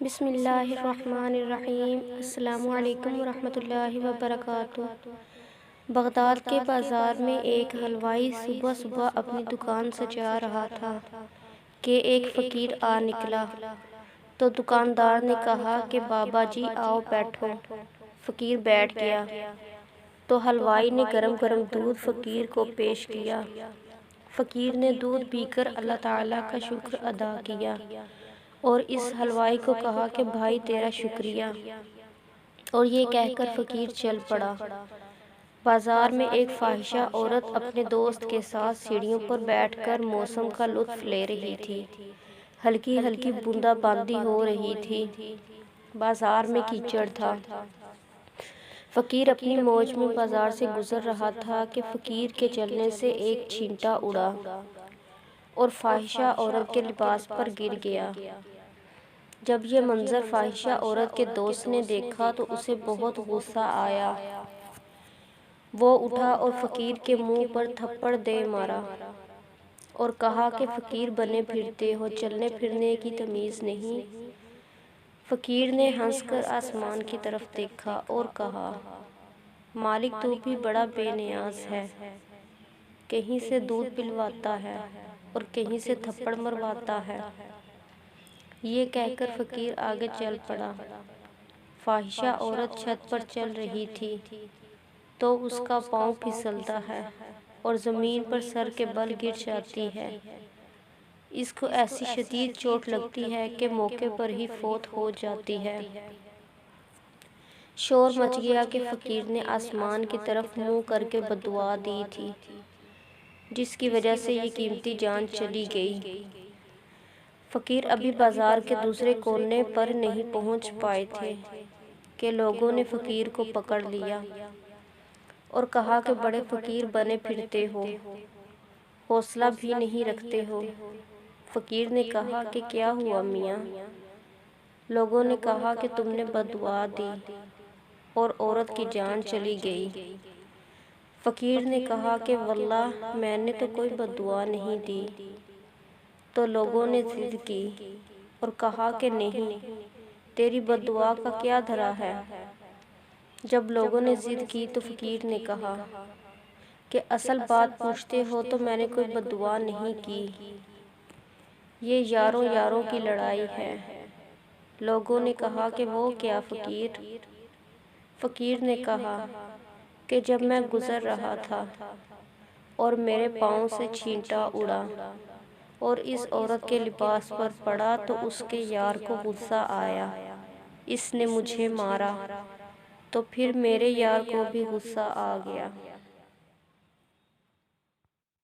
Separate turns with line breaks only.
بسم اللہ الرحمن الرحیم۔ السلام علیکم ورحمۃ اللہ وبرکاتہ۔ بغداد کے بازار میں ایک حلوائی صبح صبح اپنی دکان سجا رہا تھا کہ ایک فقیر آ نکلا تو دکاندار نے کہا کہ بابا جی آؤ بیٹھو۔ فقیر بیٹھ گیا تو حلوائی نے گرم گرم دودھ فقیر کو پیش کیا۔ فقیر نے دودھ پی کر اللہ تعالیٰ کا شکر ادا کیا اور اس حلوائی کو کہا کہ بھائی تیرا شکریہ، اور یہ کہہ کر فقیر چل پڑا۔ بازار میں ایک فاحشہ عورت اپنے دوست کے ساتھ سیڑھیوں پر بیٹھ کر موسم کا لطف لے رہی تھی۔ ہلکی ہلکی بوندا باندی ہو رہی تھی۔ بازار میں کیچڑ تھا۔ فقیر اپنی موج میں بازار سے گزر رہا تھا کہ فقیر کے چلنے سے ایک چھینٹا اڑا اور فاحشہ عورت کے لباس پر گر گیا۔ جب یہ منظر فاحشہ عورت کے دوست نے دیکھا تو اسے بہت غصہ آیا۔ وہ اٹھا اور فقیر کے منہ پر تھپڑ دے مارا اور کہا کہ فقیر بنے پھرتے ہو، چلنے پھرنے کی تمیز نہیں۔ فقیر نے ہنس کر آسمان کی طرف دیکھا اور کہا، مالک تو بھی بڑا بے نیاز ہے، کہیں سے دودھ پلواتا ہے اور کہیں سے تھپڑ مرواتا ہے۔ یہ کہہ کر فقیر آگے چل پڑا۔ فاحشہ عورت چھت پر چل رہی تھی تو اس کا پاؤں پھسلتا ہے اور زمین پر سر کے بل گر جاتی ہے۔ اس کو ایسی شدید چوٹ لگتی ہے کہ موقع پر ہی فوت ہو جاتی ہے۔ شور مچ گیا کہ فقیر نے آسمان کی طرف منہ کر کے بددعا دی تھی، جس کی وجہ سے یہ قیمتی جان چلی گئی۔ فقیر ابھی بازار کے دوسرے کونے پر نہیں پہنچ پائے تھے کہ لوگوں نے فقیر کو پکڑ لیا اور کہا کہ بڑے فقیر بنے پھرتے ہو، حوصلہ بھی نہیں رکھتے ہو۔ فقیر نے کہا کہ کیا ہوا میاں؟ لوگوں نے کہا کہ تم نے بددعا دی اور عورت کی جان چلی گئی۔ فقیر نے کہا کہ واللہ میں نے تو کوئی بددعا نہیں دی۔ تو لوگوں نے ضد کی اور کہا کہ نہیں، تیری بددعا کا کیا دھرا ہے؟ جب لوگوں نے ضد کی تو فقیر نے کہا کہ اصل بات پوچھتے ہو تو میں نے کوئی بددعا نہیں کی، یہ یاروں یاروں کی لڑائی ہے۔ لوگوں نے کہا کہ وہ کیا فقیر؟ فقیر نے کہا کہ جب میں گزر رہا تھا اور میرے پاؤں سے چھینٹا اڑا اور اس عورت کے لباس پر پڑا تو اس کے یار کو غصہ آیا، اس نے مجھے مارا، تو پھر میرے یار کو بھی غصہ آ گیا۔